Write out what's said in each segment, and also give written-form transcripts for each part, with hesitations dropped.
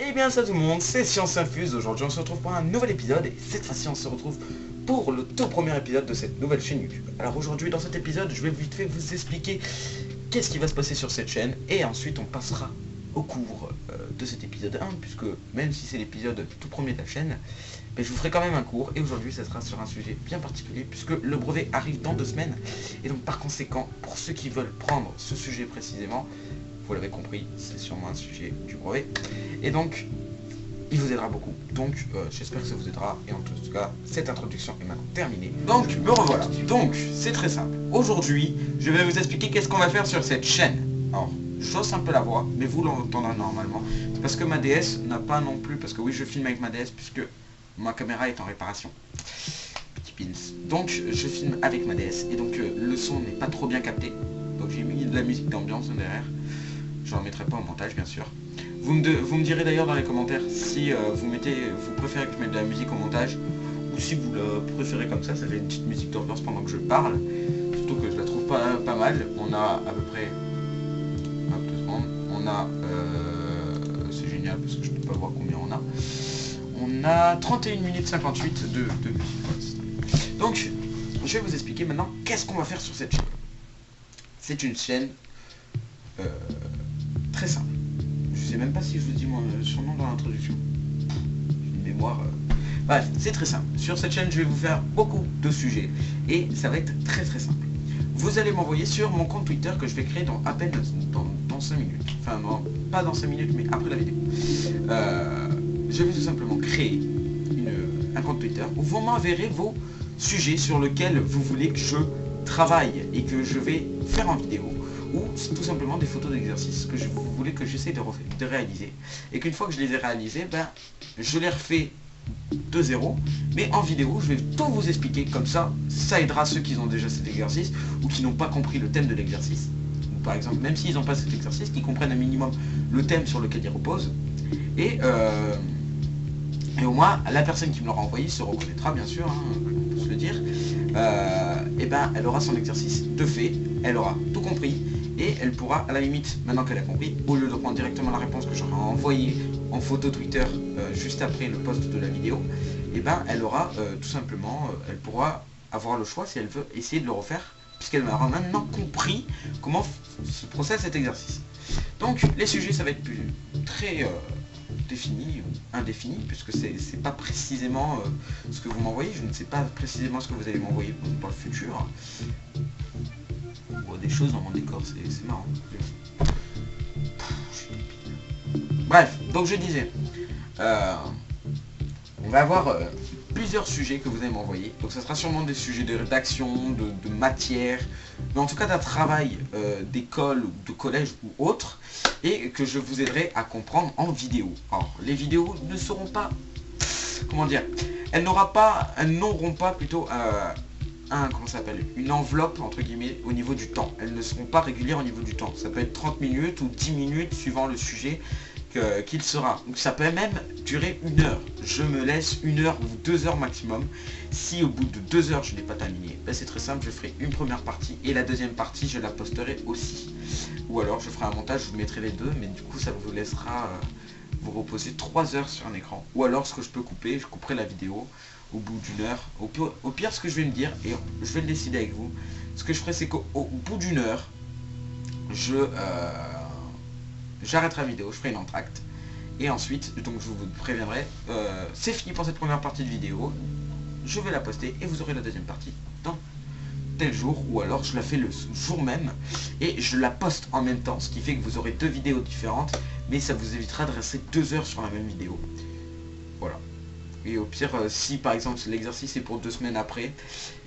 Eh bien salut tout le monde, c'est Science Infuse. Aujourd'hui on se retrouve pour un nouvel épisode et cette fois-ci on se retrouve pour le tout premier épisode de cette nouvelle chaîne YouTube. Alors aujourd'hui dans cet épisode je vais vite fait vous expliquer qu'est-ce qui va se passer sur cette chaîne et ensuite on passera au cours de cet épisode 1 puisque même si c'est l'épisode tout premier de la chaîne, je vous ferai quand même un cours et aujourd'hui ça sera sur un sujet bien particulier puisque le brevet arrive dans 2 semaines et donc par conséquent pour ceux qui veulent prendre ce sujet précisément, vous l'avez compris, c'est sûrement un sujet du brevet. Et donc, il vous aidera beaucoup. Donc, j'espère que ça vous aidera. Et en tout cas, cette introduction est maintenant terminée. Donc, me revoilà. Donc, c'est très simple. Aujourd'hui, je vais vous expliquer qu'est-ce qu'on va faire sur cette chaîne. Alors, j'ose un peu la voix, mais vous l'entendrez normalement. C'est parce que ma DS n'a pas non plus... Parce que oui, je filme avec ma DS puisque ma caméra est en réparation. Petit pins. Donc, je filme avec ma DS. Et donc, le son n'est pas trop bien capté. Donc, j'ai mis de la musique d'ambiance derrière. Je n'en mettrai pas au montage bien sûr. Vous me direz d'ailleurs dans les commentaires si vous préférez que je mette de la musique au montage ou si vous la préférez comme ça fait une petite musique d'ambiance pendant que je parle. Surtout que je la trouve pas mal. On a à peu près... Hop, 2 secondes. On a... c'est génial parce que je ne peux pas voir combien on a. On a 31 minutes 58 de musique. Donc, je vais vous expliquer maintenant qu'est-ce qu'on va faire sur cette chaîne. C'est une chaîne... très simple. Je sais même pas si je vous dis son nom dans l'introduction. J'ai une mémoire... Bref, c'est très simple. Sur cette chaîne, je vais vous faire beaucoup de sujets. Et ça va être très simple. Vous allez m'envoyer sur mon compte Twitter que je vais créer dans à peine dans 5 minutes. Enfin, non, pas dans 5 minutes, mais après la vidéo. Je vais tout simplement créer un compte Twitter où vous m'enverrez vos sujets sur lesquels vous voulez que je travaille et que je vais faire en vidéo. Ou tout simplement des photos d'exercice que vous voulez que j'essaie de réaliser. Et qu'une fois que je les ai réalisés, je les refais de zéro. Mais en vidéo, je vais tout vous expliquer. Comme ça, ça aidera ceux qui ont déjà cet exercice ou qui n'ont pas compris le thème de l'exercice. Ou par exemple, même s'ils n'ont pas cet exercice, qu'ils comprennent un minimum le thème sur lequel ils reposent. Et au moins, la personne qui me l'aura envoyé se reconnaîtra, bien sûr, hein, on peut se le dire. Elle aura son exercice de fait, elle aura tout compris. Et elle pourra, à la limite, maintenant qu'elle a compris, au lieu de prendre directement la réponse que j'aurai envoyée en photo Twitter juste après le post de la vidéo, elle aura tout simplement, elle pourra avoir le choix si elle veut essayer de le refaire, puisqu'elle aura maintenant compris comment se procède cet exercice. Donc les sujets, ça va être très défini ou indéfini, puisque c'est pas précisément ce que vous m'envoyez, je ne sais pas précisément ce que vous allez m'envoyer dans le futur. Des choses dans mon décor, c'est marrant. Bref, donc je disais, on va avoir plusieurs sujets que vous allez m'envoyer. Donc ça sera sûrement des sujets de rédaction, de matière, mais en tout cas d'un travail d'école ou de collège ou autre, et que je vous aiderai à comprendre en vidéo. Alors les vidéos ne seront pas, comment dire, elles n'auront pas plutôt une enveloppe entre guillemets au niveau du temps. Elles ne seront pas régulières au niveau du temps. Ça peut être 30 minutes ou 10 minutes suivant le sujet qu'il sera. Donc ça peut même durer 1 heure. Je me laisse 1 heure ou 2 heures maximum. Si au bout de 2 heures je n'ai pas terminé, c'est très simple, je ferai une première partie et la deuxième partie je la posterai aussi. Ou alors je ferai un montage, je vous mettrai les deux, mais du coup ça vous laissera vous reposer 3 heures sur un écran. Ou alors ce que je peux couper, je couperai la vidéo au bout d'1 heure. Au pire, ce que je vais me dire, et je vais le décider avec vous, ce que je ferai, c'est qu'au bout d'1 heure, j'arrêterai la vidéo, je ferai une entracte. Et ensuite, donc je vous préviendrai, c'est fini pour cette première partie de vidéo, je vais la poster et vous aurez la deuxième partie dans tel jour, ou alors je la fais le jour même et je la poste en même temps, ce qui fait que vous aurez 2 vidéos différentes, mais ça vous évitera de rester 2 heures sur la même vidéo. Voilà. Et au pire, si par exemple l'exercice est pour 2 semaines après,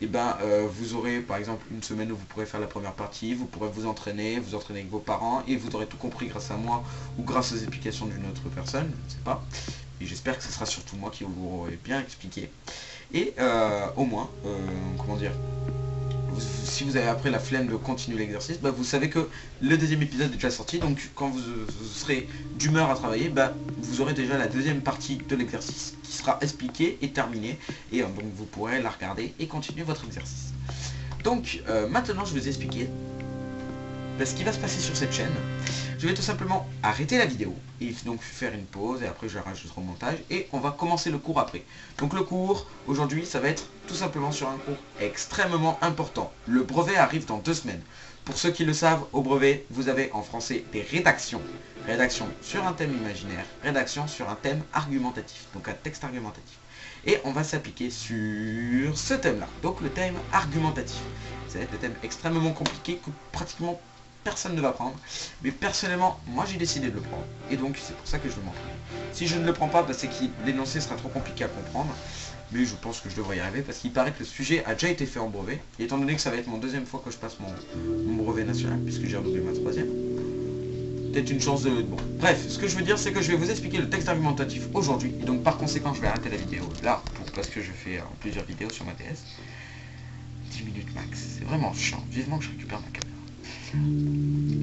vous aurez par exemple une semaine où vous pourrez faire la première partie, vous pourrez vous entraîner avec vos parents, et vous aurez tout compris grâce à moi ou grâce aux explications d'une autre personne, je ne sais pas. Et j'espère que ce sera surtout moi qui vous aurai bien expliqué. Et au moins, comment dire, si vous avez après la flemme de continuer l'exercice, vous savez que le deuxième épisode est déjà sorti, donc quand vous serez d'humeur à travailler, vous aurez déjà la deuxième partie de l'exercice qui sera expliquée et terminée, et donc vous pourrez la regarder et continuer votre exercice. Donc maintenant je vais vous expliquer ce qui va se passer sur cette chaîne, je vais tout simplement arrêter la vidéo et donc faire une pause et après je la rajouterai au montage et on va commencer le cours après. Donc le cours aujourd'hui ça va être tout simplement sur un cours extrêmement important. Le brevet arrive dans 2 semaines. Pour ceux qui le savent, au brevet vous avez en français des rédactions. Rédaction sur un thème imaginaire, rédaction sur un thème argumentatif, donc un texte argumentatif. Et on va s'appliquer sur ce thème-là, donc le thème argumentatif. Ça va être le thème extrêmement compliqué que pratiquement personne ne va prendre. Mais personnellement, moi j'ai décidé de le prendre. Et donc c'est pour ça que je vais m'entraîner. Si je ne le prends pas, c'est que l'énoncé sera trop compliqué à comprendre. Mais je pense que je devrais y arriver parce qu'il paraît que le sujet a déjà été fait en brevet. Et étant donné que ça va être mon 2e fois que je passe mon brevet national, puisque j'ai redoublé ma 3e. Peut-être une chance de... Bon, bref, ce que je veux dire, c'est que je vais vous expliquer le texte argumentatif aujourd'hui. Et donc, par conséquent, je vais arrêter la vidéo là, parce que je fais plusieurs vidéos sur ma DS. 10 minutes max. C'est vraiment chiant. Vivement que je récupère ma caméra.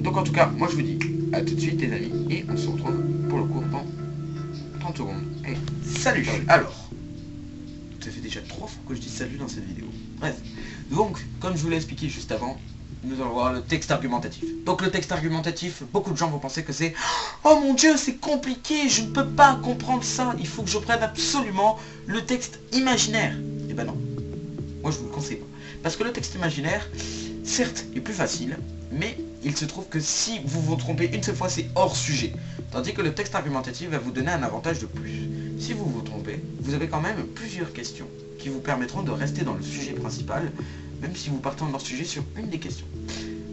Donc, en tout cas, moi, je vous dis à tout de suite, les amis. Et on se retrouve pour le cours dans 30 secondes. Et salut. Alors, ça fait déjà 3 fois que je dis salut dans cette vidéo. Bref. Donc, comme je vous l'ai expliqué juste avant, nous allons voir le texte argumentatif. Donc le texte argumentatif, beaucoup de gens vont penser que c'est « Oh mon Dieu, c'est compliqué, je ne peux pas comprendre ça, il faut que je prenne absolument le texte imaginaire. » Eh ben non, moi je vous le conseille pas. Parce que le texte imaginaire, certes, est plus facile, mais il se trouve que si vous vous trompez une seule fois, c'est hors sujet. Tandis que le texte argumentatif va vous donner un avantage de plus. Si vous vous trompez, vous avez quand même plusieurs questions qui vous permettront de rester dans le sujet principal, même si vous partez en hors sujet sur une des questions.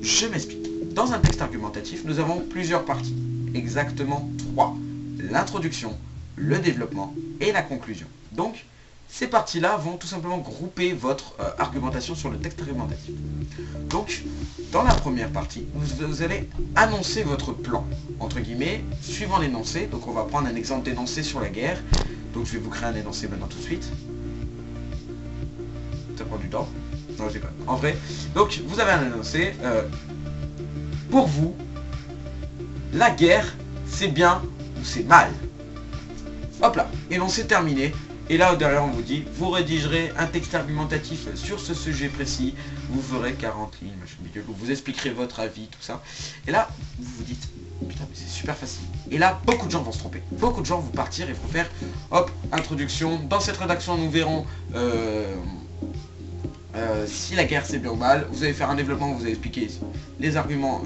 Je m'explique. Dans un texte argumentatif, nous avons plusieurs parties. Exactement 3. L'introduction, le développement et la conclusion. Donc, ces parties-là vont tout simplement grouper votre argumentation sur le texte argumentatif. Donc, dans la première partie, vous allez annoncer votre plan, entre guillemets, suivant l'énoncé. Donc, on va prendre un exemple d'énoncé sur la guerre. Donc, je vais vous créer un énoncé maintenant tout de suite. Ça prend du temps. Non, j'ai pas. En vrai, donc vous avez un énoncé. Pour vous, la guerre, c'est bien ou c'est mal. Hop là, énoncé terminé. Et là, derrière, on vous dit, vous rédigerez un texte argumentatif sur ce sujet précis. Vous ferez 40 lignes, machin, vous expliquerez votre avis, tout ça. Et là, vous vous dites, putain, mais c'est super facile. Et là, beaucoup de gens vont se tromper. Beaucoup de gens vont partir et vont faire, hop, introduction. Dans cette rédaction, nous verrons... si la guerre c'est bien ou mal, vous allez faire un développement où vous allez expliquer les arguments,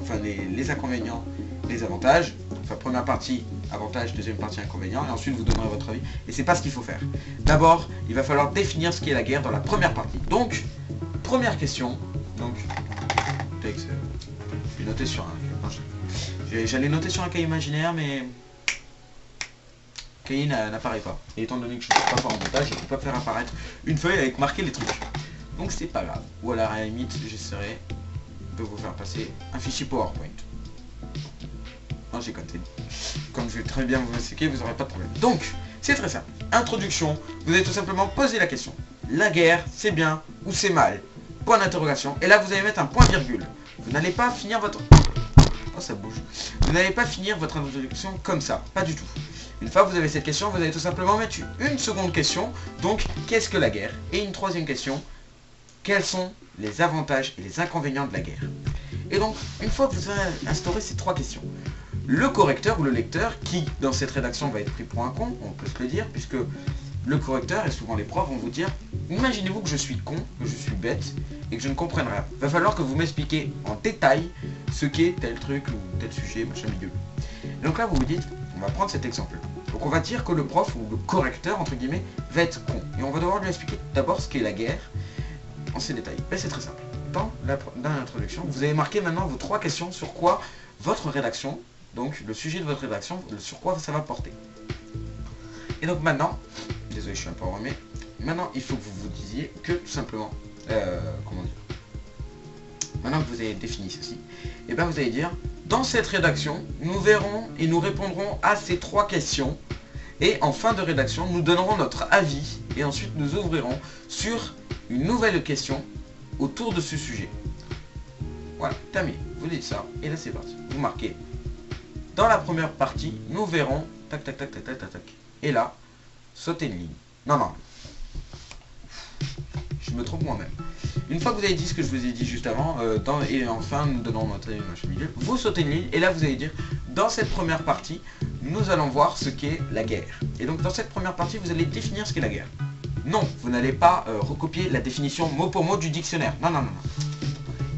enfin les inconvénients, les avantages. Enfin première partie avantage, deuxième partie inconvénient, et ensuite vous donnerez votre avis. Et c'est pas ce qu'il faut faire. D'abord, il va falloir définir ce qu'est la guerre dans la première partie. Donc, première question. Donc, texte, je vais noter sur un... J'allais noter sur un cahier imaginaire, mais... Le cahier n'apparaît pas. Et étant donné que je ne peux pas faire en montage, je ne peux pas faire apparaître une feuille avec marqué les trucs. Donc c'est pas grave. Ou alors à la limite, j'essaierai de vous faire passer un fichier PowerPoint. Non, j'ai compté. Comme je vais très bien vous expliquer, vous n'aurez pas de problème. Donc, c'est très simple. Introduction, vous allez tout simplement poser la question. La guerre, c'est bien ou c'est mal? Point d'interrogation. Et là, vous allez mettre un point virgule. Vous n'allez pas finir votre... Oh, ça bouge. Vous n'allez pas finir votre introduction comme ça. Pas du tout. Une fois que vous avez cette question, vous allez tout simplement mettre une seconde question. Donc, qu'est-ce que la guerre? Et une troisième question. Quels sont les avantages et les inconvénients de la guerre? Et donc, une fois que vous avez instauré ces 3 questions, le correcteur ou le lecteur, qui dans cette rédaction va être pris pour un con, on peut se le dire, puisque le correcteur, et souvent les profs vont vous dire, imaginez-vous que je suis con, que je suis bête, et que je ne comprenne rien. Il va falloir que vous m'expliquiez en détail ce qu'est tel truc ou tel sujet, machin milieu. Et donc là, vous vous dites, on va prendre cet exemple. Donc on va dire que le prof ou le correcteur, entre guillemets, va être con. Et on va devoir lui expliquer d'abord ce qu'est la guerre, en ces détails. Mais c'est très simple. Dans l'introduction, vous avez marqué maintenant vos 3 questions sur quoi votre rédaction, donc le sujet de votre rédaction, sur quoi ça va porter. Et donc maintenant, désolé je suis un peu enrhumé, maintenant il faut que vous vous disiez que tout simplement, comment dire, maintenant que vous avez défini ceci, et bien vous allez dire, dans cette rédaction, nous verrons et nous répondrons à ces 3 questions, et en fin de rédaction, nous donnerons notre avis, et ensuite nous ouvrirons sur une nouvelle question autour de ce sujet. Voilà, terminé. Vous dites ça, et là c'est parti. Vous marquez, dans la première partie, nous verrons, tac, tac, tac, tac, tac, tac, tac. Et là, sautez une ligne. Non, non. Je me trompe moi-même. Une fois que vous avez dit ce que je vous ai dit juste avant, et enfin nous donnons notre image milieu, vous sautez une ligne et là vous allez dire, dans cette première partie, nous allons voir ce qu'est la guerre. Et donc dans cette première partie, vous allez définir ce qu'est la guerre. Non, vous n'allez pas recopier la définition mot pour mot du dictionnaire. Non, non, non, non.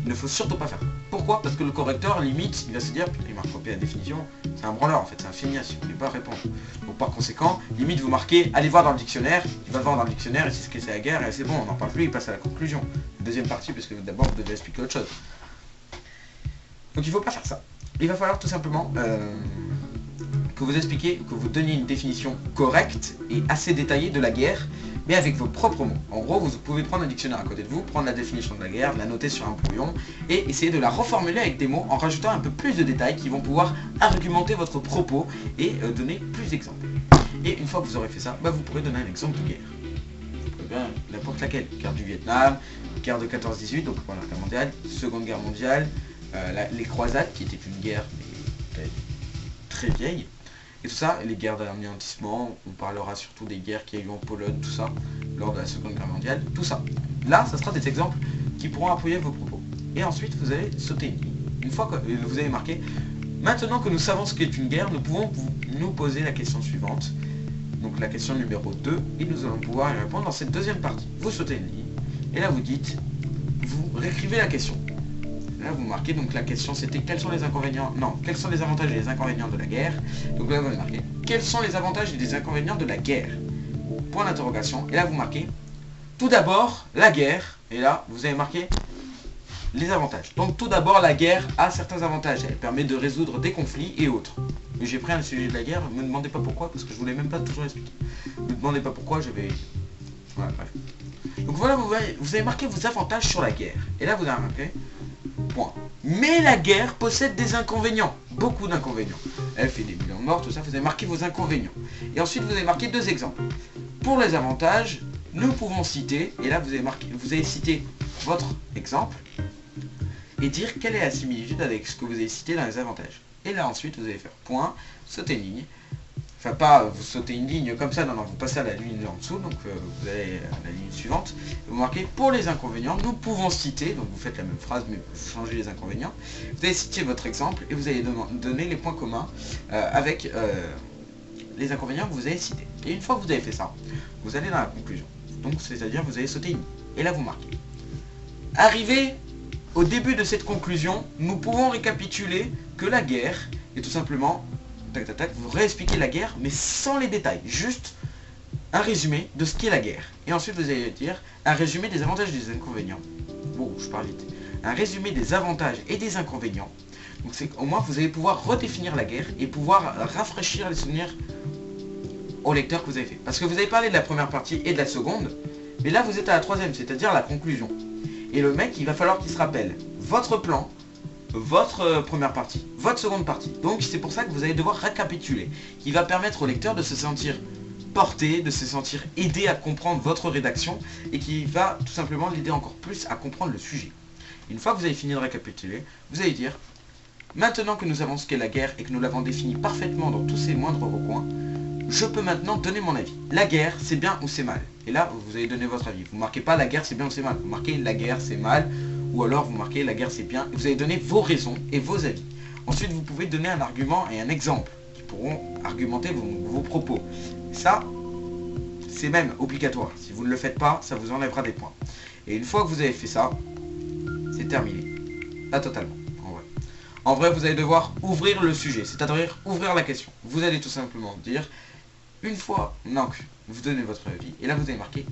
Il ne faut surtout pas faire. Pourquoi? Parce que le correcteur, limite, il va se dire, putain, il m'a recopié la définition, c'est un branleur en fait, c'est un feignasse, il ne voulait pas répondre. Donc par conséquent, limite vous marquez, allez voir dans le dictionnaire, il va voir dans le dictionnaire, et c'est ce que c'est la guerre, et c'est bon, on n'en parle plus, il passe à la conclusion. Deuxième partie, parce que d'abord vous devez expliquer autre chose. Donc il ne faut pas faire ça. Il va falloir tout simplement que vous expliquiez, que vous donniez une définition correcte et assez détaillée de la guerre, mais avec vos propres mots. En gros, vous pouvez prendre un dictionnaire à côté de vous, prendre la définition de la guerre, la noter sur un brouillon, et essayer de la reformuler avec des mots en rajoutant un peu plus de détails qui vont pouvoir argumenter votre propos et donner plus d'exemples. Et une fois que vous aurez fait ça, vous pourrez donner un exemple de guerre. N'importe laquelle. Guerre du Vietnam, guerre de 14-18, donc Première Guerre mondiale, Seconde Guerre mondiale, les croisades, qui était une guerre très vieille. Et tout ça, les guerres d'anéantissement, on parlera surtout des guerres qu'il y a eu en Pologne, tout ça, lors de la Seconde Guerre mondiale, tout ça. Là, ça sera des exemples qui pourront appuyer vos propos. Et ensuite, vous allez sauter une ligne. Une fois que vous avez marqué, maintenant que nous savons ce qu'est une guerre, nous pouvons nous poser la question suivante. Donc la question numéro 2, et nous allons pouvoir y répondre dans cette deuxième partie. Vous sautez une ligne, et là vous dites, vous réécrivez la question. Là vous marquez, donc la question c'était quels sont les inconvénients, non, quels sont les avantages et les inconvénients de la guerre. Donc là vous marquez, quels sont les avantages et les inconvénients de la guerre. Point d'interrogation, et là vous marquez, tout d'abord la guerre, et là vous avez marqué les avantages. Donc tout d'abord la guerre a certains avantages, elle permet de résoudre des conflits et autres. Mais j'ai pris un sujet de la guerre, ne me demandez pas pourquoi, parce que je voulais même pas toujours expliquer. Ne me demandez pas pourquoi, j'avais... Voilà, bref. Donc voilà, vous avez marqué vos avantages sur la guerre. Et là vous avez marqué, point. Mais la guerre possède des inconvénients, beaucoup d'inconvénients. Elle fait des millions de morts, tout ça, vous avez marqué vos inconvénients. Et ensuite vous avez marqué deux exemples. Pour les avantages, nous pouvons citer, et là vous avez cité votre exemple, et dire quelle est la similitude avec ce que vous avez cité dans les avantages. Et là ensuite vous allez faire point, sauter une ligne. Enfin pas vous sautez une ligne comme ça, non, non, vous passez à la ligne en dessous, donc vous allez à la ligne suivante. Vous marquez pour les inconvénients, nous pouvons citer, donc vous faites la même phrase mais vous changez les inconvénients. Vous allez citer votre exemple et vous allez donner les points communs avec les inconvénients que vous avez cités. Et une fois que vous avez fait ça, vous allez dans la conclusion. Donc c'est-à-dire vous allez sauter une ligne. Et là vous marquez. Arrivé au début de cette conclusion, nous pouvons récapituler que la guerre est tout simplement, tac tac tac, vous réexpliquez la guerre, mais sans les détails, juste un résumé de ce qu'est la guerre. Et ensuite vous allez dire un résumé des avantages et des inconvénients. Bon, je parle vite. Un résumé des avantages et des inconvénients. Donc c'est au moins vous allez pouvoir redéfinir la guerre et pouvoir rafraîchir les souvenirs au lecteur que vous avez fait. Parce que vous avez parlé de la première partie et de la seconde, mais là vous êtes à la troisième, c'est-à-dire la conclusion. Et le mec, il va falloir qu'il se rappelle votre plan, votre première partie, votre seconde partie. Donc c'est pour ça que vous allez devoir récapituler, qui va permettre au lecteur de se sentir porté, de se sentir aidé à comprendre votre rédaction, et qui va tout simplement l'aider encore plus à comprendre le sujet. Une fois que vous avez fini de récapituler, vous allez dire, maintenant que nous savons ce qu'est la guerre et que nous l'avons défini parfaitement dans tous ses moindres recoins, je peux maintenant donner mon avis. La guerre, c'est bien ou c'est mal. Et là, vous allez donner votre avis. Vous marquez pas la guerre, c'est bien ou c'est mal. Vous marquez la guerre, c'est mal. Ou alors, vous marquez la guerre, c'est bien. Et vous allez donner vos raisons et vos avis. Ensuite, vous pouvez donner un argument et un exemple qui pourront argumenter vos propos. Ça, c'est même obligatoire. Si vous ne le faites pas, ça vous enlèvera des points. Et une fois que vous avez fait ça, c'est terminé. Pas totalement, en vrai. En vrai, vous allez devoir ouvrir le sujet, c'est-à-dire ouvrir la question. Vous allez tout simplement dire... Une fois, donc, vous donnez votre avis, et là vous avez marqué,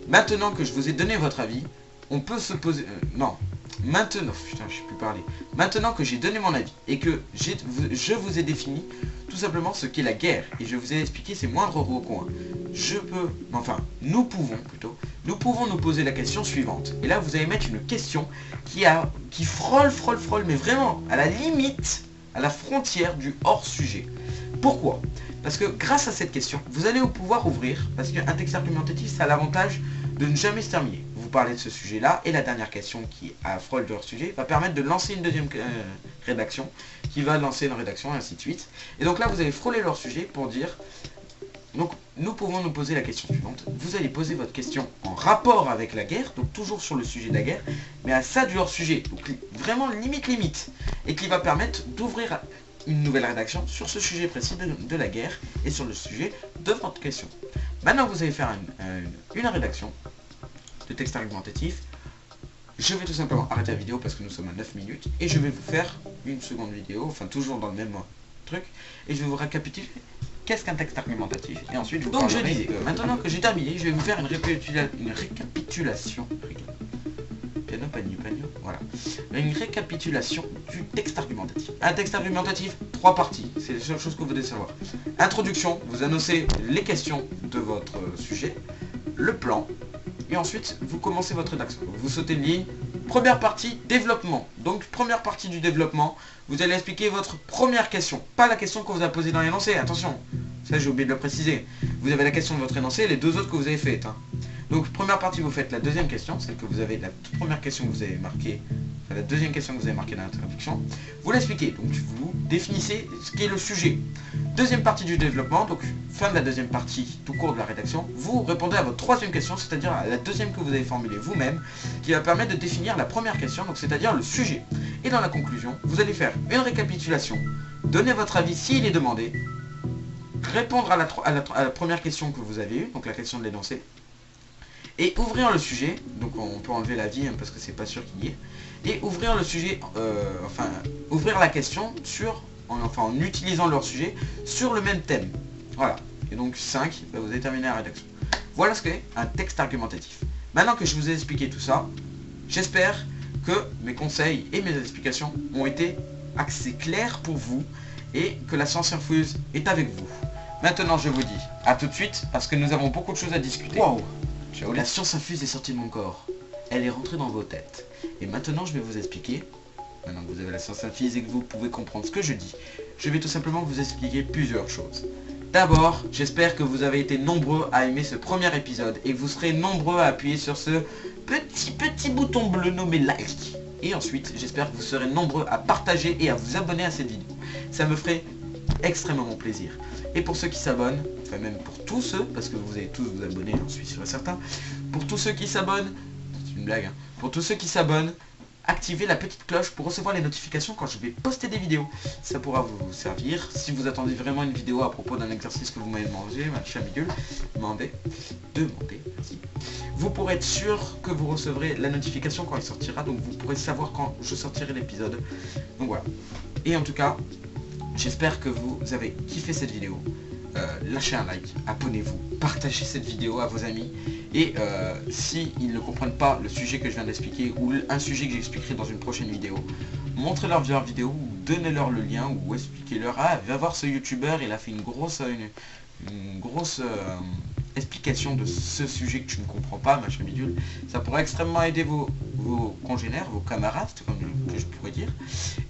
maintenant que je vous ai donné votre avis, on peut se poser... non, maintenant, putain, je sais plus parler. Maintenant que j'ai donné mon avis, et que je vous ai défini tout simplement ce qu'est la guerre, et je vous ai expliqué ses moindres recoins, nous pouvons nous poser la question suivante. Et là vous allez mettre une question qui frôle, mais vraiment, à la limite, à la frontière du hors-sujet. Pourquoi ? Parce que grâce à cette question, vous allez pouvoir ouvrir, parce qu'un texte argumentatif, ça a l'avantage de ne jamais se terminer. Vous parlez de ce sujet-là, et la dernière question qui frôle de leur sujet va permettre de lancer une deuxième rédaction, qui va lancer une rédaction, et ainsi de suite. Et donc là, vous allez frôler leur sujet pour dire... Donc, nous pouvons nous poser la question suivante. Vous allez poser votre question en rapport avec la guerre, donc toujours sur le sujet de la guerre, mais à ça du hors-sujet, donc vraiment limite, et qui va permettre d'ouvrir une nouvelle rédaction sur ce sujet précis de la guerre et sur le sujet de votre question. Maintenant vous allez faire une rédaction de texte argumentatif. Je vais tout simplement arrêter la vidéo parce que nous sommes à 9 minutes et je vais vous faire une seconde vidéo, enfin toujours dans le même truc, et je vais vous récapituler qu'est-ce qu'un texte argumentatif. Et ensuite je vous parlerai. Donc je disais, maintenant que j'ai terminé, je vais vous faire une récapitulation. Piano, pagno, voilà. Une récapitulation du texte argumentatif. Un texte argumentatif, 3 parties, c'est la seule chose que vous devez savoir. Introduction, vous annoncez les questions de votre sujet, le plan, et ensuite vous commencez votre rédaction. Vous sautez une ligne. Première partie, développement. Donc première partie du développement, vous allez expliquer votre première question. Pas la question que vous avez posée dans l'énoncé, attention. Ça j'ai oublié de le préciser. Vous avez la question de votre énoncé et les 2 autres que vous avez faites. Donc première partie, vous faites la deuxième question, celle que vous avez, la toute première question que vous avez marquée, enfin la deuxième question que vous avez marquée dans l'introduction. Vous l'expliquez, donc vous définissez ce qu'est le sujet. Deuxième partie du développement, donc fin de la deuxième partie, tout court de la rédaction, vous répondez à votre troisième question, c'est-à-dire à la deuxième que vous avez formulée vous-même, qui va permettre de définir la première question, donc c'est-à-dire le sujet. Et dans la conclusion, vous allez faire une récapitulation, donner votre avis s'il est demandé, répondre à la première question que vous avez eue, donc la question de l'énoncé, et ouvrir le sujet, donc on peut enlever l'avis parce que c'est pas sûr qu'il y ait, et ouvrir le sujet, ouvrir la question en utilisant leur sujet sur le même thème. Voilà, et donc 5, vous avez terminé la rédaction. Voilà ce qu'est un texte argumentatif. Maintenant que je vous ai expliqué tout ça, j'espère que mes conseils et mes explications ont été assez clairs pour vous et que la science infuse est avec vous. Maintenant je vous dis à tout de suite parce que nous avons beaucoup de choses à discuter. Wow. La science infuse est sortie de mon corps. Elle est rentrée dans vos têtes. Et maintenant je vais vous expliquer, maintenant que vous avez la science infuse et que vous pouvez comprendre ce que je dis, je vais tout simplement vous expliquer plusieurs choses. D'abord, j'espère que vous avez été nombreux à aimer ce premier épisode et que vous serez nombreux à appuyer sur ce petit bouton bleu nommé like. Et ensuite, j'espère que vous serez nombreux à partager et à vous abonner à cette vidéo. Ça me ferait extrêmement plaisir. Et pour ceux qui s'abonnent, enfin même pour tous ceux, parce que vous allez tous vous abonner, j'en suis sûr et certain, pour tous ceux qui s'abonnent, c'est une blague, pour tous ceux qui s'abonnent, activez la petite cloche pour recevoir les notifications quand je vais poster des vidéos. Ça pourra vous servir si vous attendez vraiment une vidéo à propos d'un exercice que vous m'avez demandé, ma chère Midule, demandez, merci. Vous pourrez être sûr que vous recevrez la notification quand il sortira, donc vous pourrez savoir quand je sortirai l'épisode. Donc voilà. Et en tout cas, j'espère que vous avez kiffé cette vidéo. Lâchez un like, abonnez-vous, partagez cette vidéo à vos amis et s'ils ne comprennent pas le sujet que je viens d'expliquer ou un sujet que j'expliquerai dans une prochaine vidéo, montrez-leur leur vidéo ou donnez-leur le lien ou expliquez-leur, ah va voir ce youtubeur, il a fait une grosse explication de ce sujet que tu ne comprends pas, machin bidule. Ça pourrait extrêmement aider vos congénères, vos camarades, comme que je pourrais dire,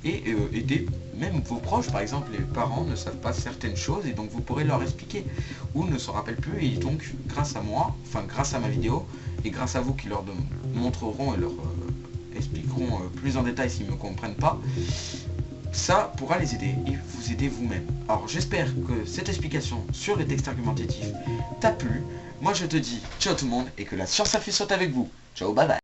et aider même vos proches. Par exemple, les parents ne savent pas certaines choses et donc vous pourrez leur expliquer ou ne s'en rappellent plus, et donc grâce à moi, enfin grâce à ma vidéo et grâce à vous qui leur montreront et leur expliqueront plus en détail s'ils ne me comprennent pas, ça pourra les aider et vous aider vous-même. Alors j'espère que cette explication sur les textes argumentatifs t'a plu. Moi je te dis ciao tout le monde et que la science infuse soit avec vous. Ciao, bye bye.